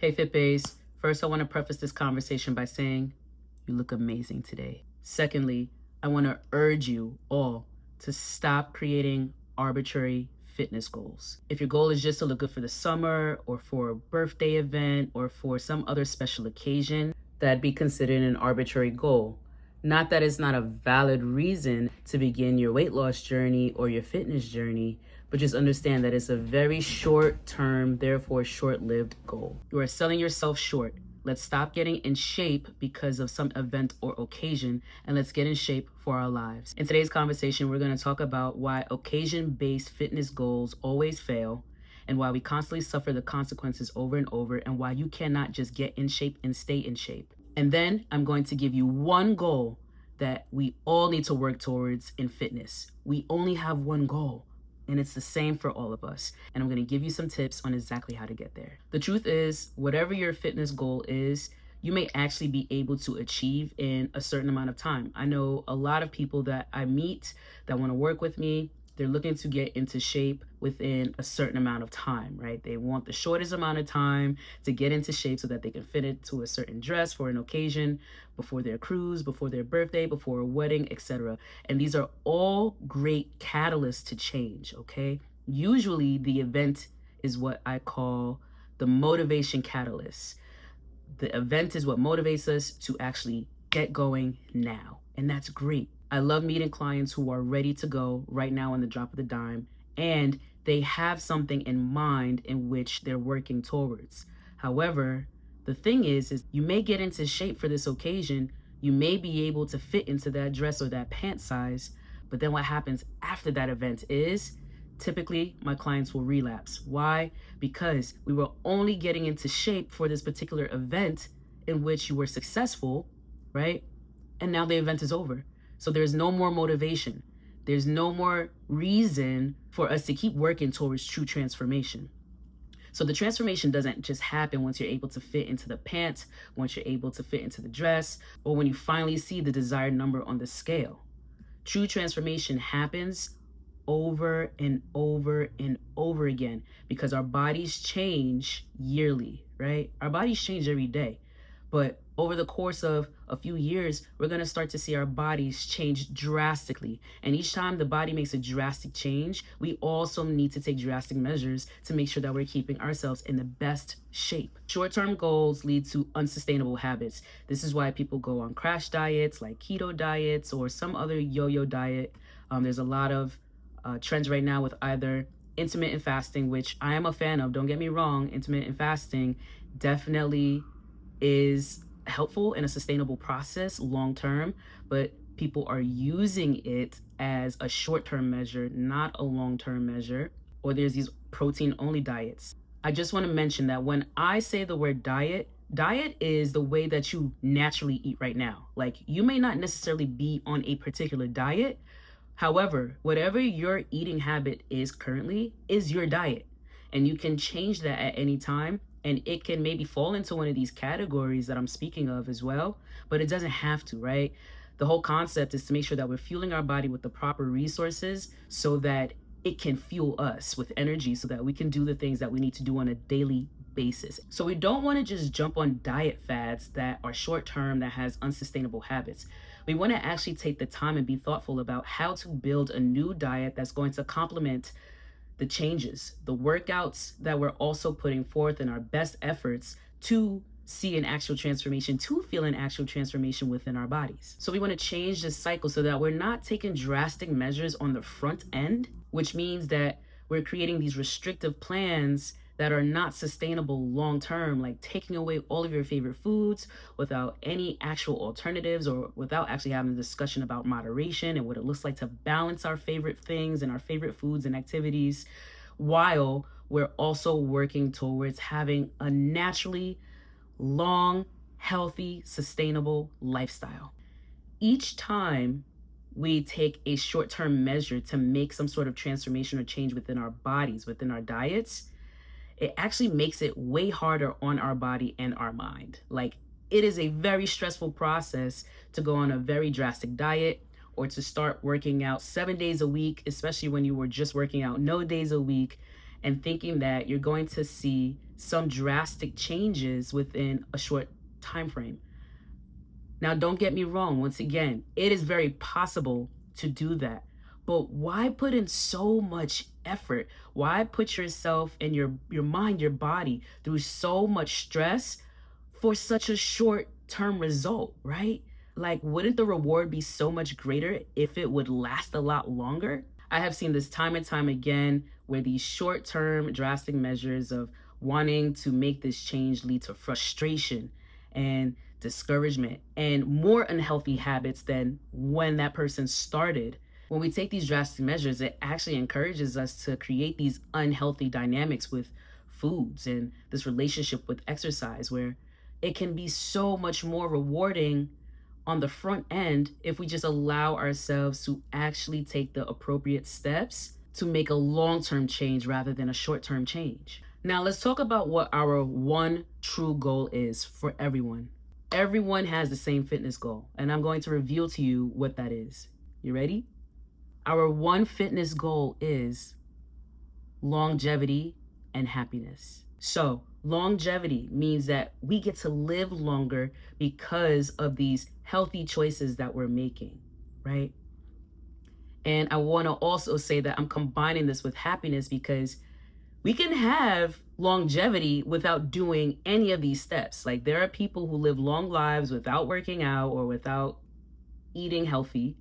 Hey FitBase, first I want to preface this conversation by saying you look amazing today. Secondly, I want to urge you all to stop creating arbitrary fitness goals. If your goal is just to look good for the summer or for a birthday event or for some other special occasion, that'd be considered an arbitrary goal. Not that it's not a valid reason to begin your weight loss journey or your fitness journey, but just understand that it's a very short term, therefore short-lived goal. You are selling yourself short. Let's stop getting in shape because of some event or occasion, and let's get in shape for our lives. In today's conversation, we're going to talk about why occasion-based fitness goals always fail, and why we constantly suffer the consequences over and over, and why you cannot just get in shape and stay in shape. And then I'm going to give you one goal that we all need to work towards in fitness. We only have one goal, and it's the same for all of us. And I'm going to give you some tips on exactly how to get there. The truth is, whatever your fitness goal is, you may actually be able to achieve in a certain amount of time. I know a lot of people that I meet that want to work with me. They're looking to get into shape within a certain amount of time, right? They want the shortest amount of time to get into shape so that they can fit into a certain dress for an occasion, before their cruise, before their birthday, before a wedding, etc. And these are all great catalysts to change, okay? Usually the event is what I call the motivation catalyst. The event is what motivates us to actually get going now, and that's great. I love meeting clients who are ready to go right now on the drop of the dime, and they have something in mind in which they're working towards. However, the thing is you may get into shape for this occasion, you may be able to fit into that dress or that pant size, but then what happens after that event is typically my clients will relapse. Why? Because we were only getting into shape for this particular event in which you were successful, right? And now the event is over. So there's no more motivation. There's no more reason for us to keep working towards true transformation. So the transformation doesn't just happen once you're able to fit into the pants, once you're able to fit into the dress, or when you finally see the desired number on the scale. True transformation happens over and over and over again because our bodies change yearly, right? Our bodies change every day. But over the course of a few years, we're going to start to see our bodies change drastically. And each time the body makes a drastic change, we also need to take drastic measures to make sure that we're keeping ourselves in the best shape. Short-term goals lead to unsustainable habits. This is why people go on crash diets like keto diets or some other yo-yo diet. There's a lot of trends right now with either intermittent fasting, which I am a fan of. Don't get me wrong. Intermittent fasting definitely is helpful in a sustainable process long term, but people are using it as a short-term measure, not a long-term measure. Or there's these protein-only diets. I just want to mention that when I say the word diet is the way that you naturally eat right now. Like, you may not necessarily be on a particular diet. However, whatever your eating habit is currently is your diet, and you can change that at any time. And it can maybe fall into one of these categories that I'm speaking of as well, but it doesn't have to, right? The whole concept is to make sure that we're fueling our body with the proper resources so that it can fuel us with energy so that we can do the things that we need to do on a daily basis. So we don't want to just jump on diet fads that are short-term, that has unsustainable habits. We want to actually take the time and be thoughtful about how to build a new diet that's going to complement the changes, the workouts that we're also putting forth in our best efforts to see an actual transformation, to feel an actual transformation within our bodies. So we want to change this cycle so that we're not taking drastic measures on the front end, which means that we're creating these restrictive plans that are not sustainable long term, like taking away all of your favorite foods without any actual alternatives, or without actually having a discussion about moderation and what it looks like to balance our favorite things and our favorite foods and activities, while we're also working towards having a naturally long, healthy, sustainable lifestyle. Each time we take a short-term measure to make some sort of transformation or change within our bodies, within our diets, it actually makes it way harder on our body and our mind. Like, it is a very stressful process to go on a very drastic diet or to start working out 7 days a week, especially when you were just working out no days a week. and thinking that you're going to see some drastic changes within a short time frame. Now, don't get me wrong. Once again, it is very possible to do that. But why put in so much effort? Why put yourself and your mind, your body through so much stress for such a short-term result, right? Like, wouldn't the reward be so much greater if it would last a lot longer? I have seen this time and time again where these short-term drastic measures of wanting to make this change lead to frustration and discouragement and more unhealthy habits than when that person started. When we take these drastic measures, it actually encourages us to create these unhealthy dynamics with foods and this relationship with exercise, where it can be so much more rewarding on the front end if we just allow ourselves to actually take the appropriate steps to make a long-term change rather than a short-term change. Now, let's talk about what our one true goal is for everyone. Everyone has the same fitness goal, and I'm going to reveal to you what that is. You ready? Our one fitness goal is longevity and happiness. So, longevity means that we get to live longer because of these healthy choices that we're making, right? And I want to also say that I'm combining this with happiness because we can have longevity without doing any of these steps. Like, there are people who live long lives without working out or without eating healthy,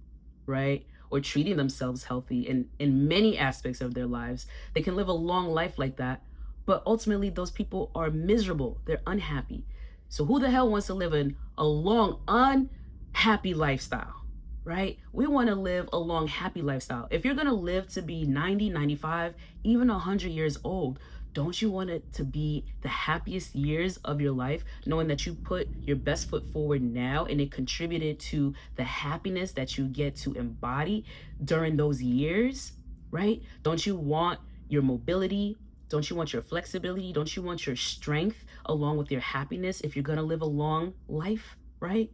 right? Or treating themselves healthy in many aspects of their lives. They can live a long life like that, but ultimately those people are miserable. They're unhappy. So who the hell wants to live in a long, unhappy lifestyle, right? We want to live a long, happy lifestyle. If you're going to live to be 90, 95, even 100 years old, don't you want it to be the happiest years of your life, knowing that you put your best foot forward now and it contributed to the happiness that you get to embody during those years, right? Don't you want your mobility? Don't you want your flexibility? Don't you want your strength along with your happiness if you're going to live a long life, right?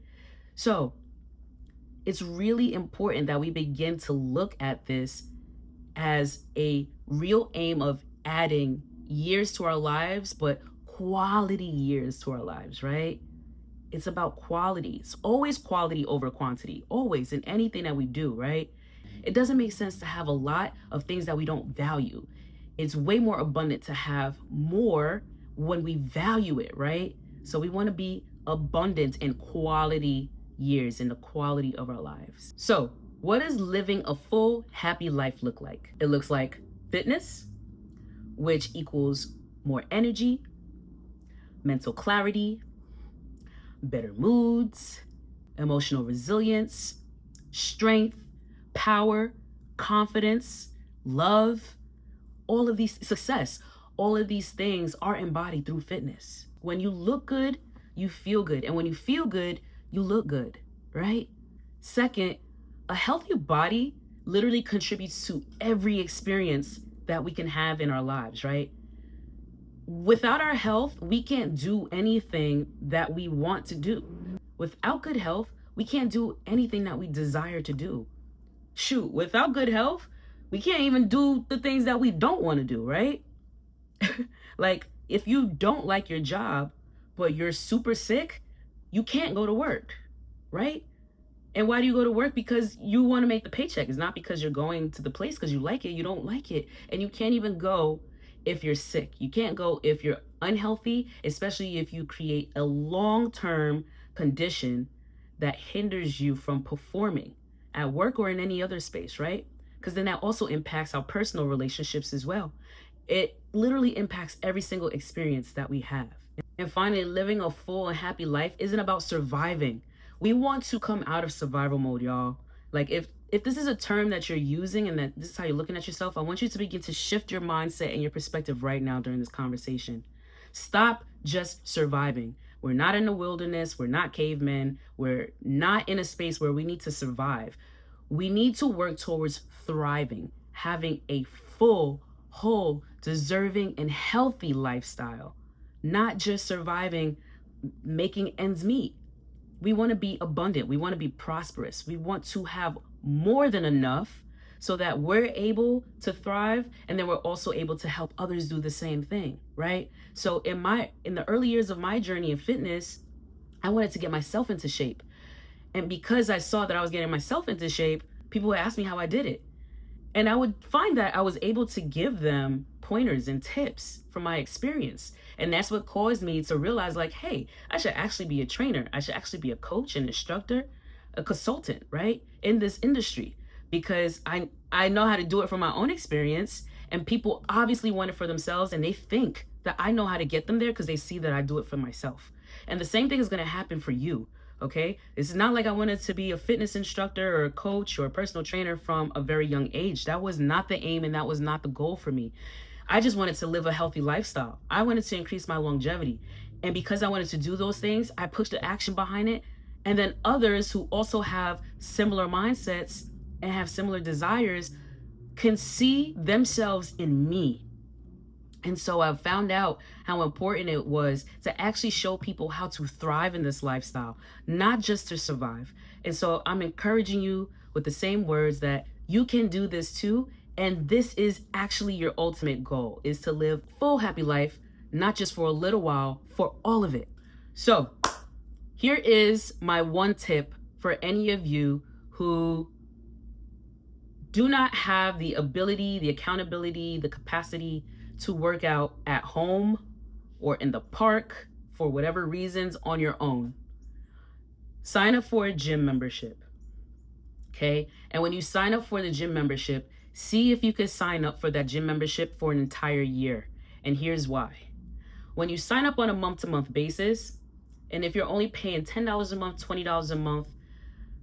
So it's really important that we begin to look at this as a real aim of adding years to our lives, but quality years to our lives, right? It's about quality. It's always quality over quantity, always, in anything that we do, right? It doesn't make sense to have a lot of things that we don't value. It's way more abundant to have more when we value it, right? So we want to be abundant in quality years, in the quality of our lives. So what does living a full, happy life look like? It looks like fitness, which equals more energy, mental clarity, better moods, emotional resilience, strength, power, confidence, love, all of these, success, all of these things are embodied through fitness. When you look good, you feel good. And when you feel good, you look good, right? Second, a healthy body literally contributes to every experience that we can have in our lives, right? Without our health, we can't do anything that we want to do. Without good health, we can't do anything that we desire to do. Shoot, without good health, we can't even do the things that we don't want to do, right? Like, if you don't like your job, but you're super sick, you can't go to work, right? And why do you go to work? Because you want to make the paycheck. It's not because you're going to the place because you like it. You don't like it. And you can't even go if you're sick. You can't go if you're unhealthy, especially if you create a long-term condition that hinders you from performing at work or in any other space, right? Because then that also impacts our personal relationships as well. It literally impacts every single experience that we have. And finally, living a full and happy life isn't about surviving. We want to come out of survival mode, y'all. Like, if this is a term that you're using and that this is how you're looking at yourself, I want you to begin to shift your mindset and your perspective right now during this conversation. Stop just surviving. We're not in the wilderness. We're not cavemen. We're not in a space where we need to survive. We need to work towards thriving, having a full, whole, deserving, and healthy lifestyle, not just surviving, making ends meet. We want to be abundant. We want to be prosperous. We want to have more than enough so that we're able to thrive, and then we're also able to help others do the same thing, right? So in the early years of my journey in fitness, I wanted to get myself into shape. And because I saw that I was getting myself into shape, people would ask me how I did it. And I would find that I was able to give them pointers and tips from my experience. And that's what caused me to realize, like, hey, I should actually be a trainer. I should actually be a coach, an instructor, a consultant, right? In this industry. Because I know how to do it from my own experience. And people obviously want it for themselves. And they think that I know how to get them there because they see that I do it for myself. And the same thing is going to happen for you. Okay, this is not like I wanted to be a fitness instructor or a coach or a personal trainer from a very young age. That was not the aim, and that was not the goal for me. I just wanted to live a healthy lifestyle. I wanted to increase my longevity. And because I wanted to do those things, I pushed the action behind it. And then others who also have similar mindsets and have similar desires can see themselves in me. And so I found out how important it was to actually show people how to thrive in this lifestyle, not just to survive. And so I'm encouraging you with the same words that you can do this too. And this is actually your ultimate goal, is to live a full happy life, not just for a little while, for all of it. So here is my one tip for any of you who do not have the ability, the accountability, the capacity to work out at home or in the park for whatever reasons on your own. Sign up for a gym membership, okay? And when you sign up for the gym membership, see if you can sign up for that gym membership for an entire year. And here's why. When you sign up on a month-to-month basis, and if you're only paying $10 a month, $20 a month,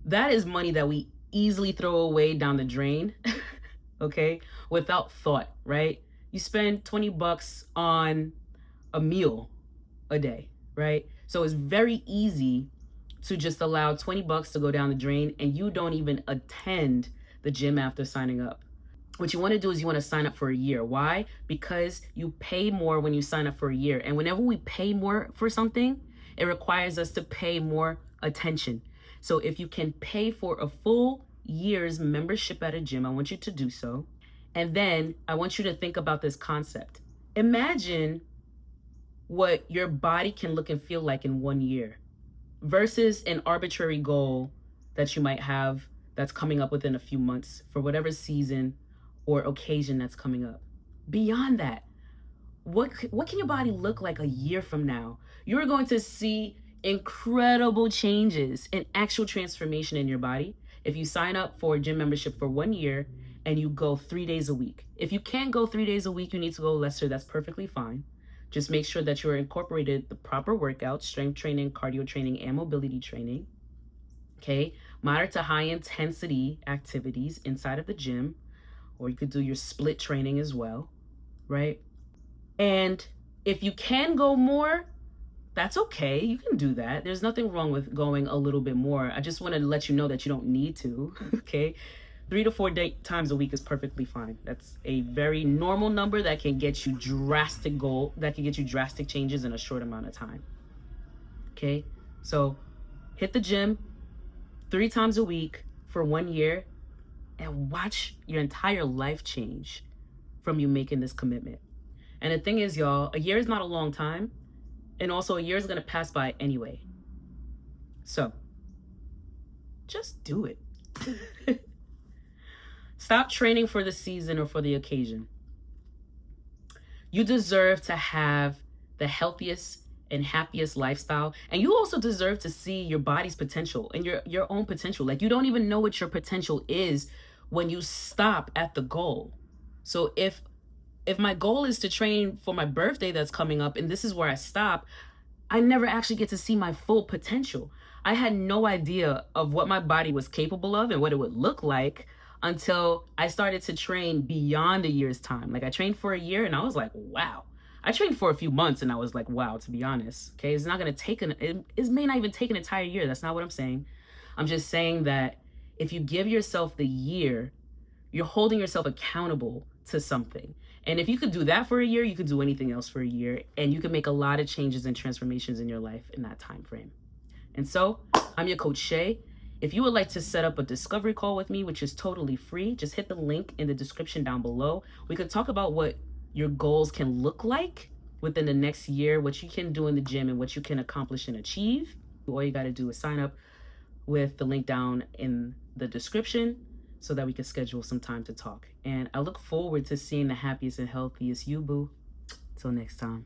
that is money that we easily throw away down the drain, okay? Without thought, right? You spend $20 on a meal a day, right? So it's very easy to just allow $20 to go down the drain and you don't even attend the gym after signing up. What you want to do is you want to sign up for a year. Why? Because you pay more when you sign up for a year. And whenever we pay more for something, it requires us to pay more attention. So if you can pay for a full year's membership at a gym, I want you to do so. And then I want you to think about this concept. Imagine what your body can look and feel like in 1 year versus an arbitrary goal that you might have that's coming up within a few months for whatever season or occasion that's coming up. Beyond that, what can your body look like a year from now? You're going to see incredible changes and actual transformation in your body if you sign up for a gym membership for 1 year and you go 3 days a week. If you can't go 3 days a week, you need to go lesser. That's perfectly fine. Just make sure that you're incorporated the proper workouts, strength training, cardio training, and mobility training. Okay, moderate to high intensity activities inside of the gym, or you could do your split training as well, right? And if you can go more, that's okay. You can do that. There's nothing wrong with going a little bit more. I just wanted to let you know that you don't need to, okay? 3 to 4 times a week is perfectly fine. That's a very normal number that can get you drastic changes in a short amount of time. Okay, so hit the gym 3 times a week for 1 year and watch your entire life change from you making this commitment. And the thing is, y'all, a year is not a long time, and also a year is gonna pass by anyway. So just do it. Stop training for the season or for the occasion. You deserve to have the healthiest and happiest lifestyle. And you also deserve to see your body's potential and your own potential. Like, you don't even know what your potential is when you stop at the goal. So if my goal is to train for my birthday that's coming up and this is where I stop, I never actually get to see my full potential. I had no idea of what my body was capable of and what it would look like until I started to train beyond a year's time. Like, I trained for a year and I was like, wow. I trained for a few months and I was like, wow, to be honest. Okay, it's not gonna take it may not even take an entire year. That's not what I'm saying. I'm just saying that if you give yourself the year, you're holding yourself accountable to something. And if you could do that for a year, you could do anything else for a year, and you can make a lot of changes and transformations in your life in that time frame. And so, I'm your coach Shay, If you would like to set up a discovery call with me, which is totally free, just hit the link in the description down below. We could talk about what your goals can look like within the next year, what you can do in the gym, and what you can accomplish and achieve. All you got to do is sign up with the link down in the description so that we can schedule some time to talk. And I look forward to seeing the happiest and healthiest you, boo. Till next time.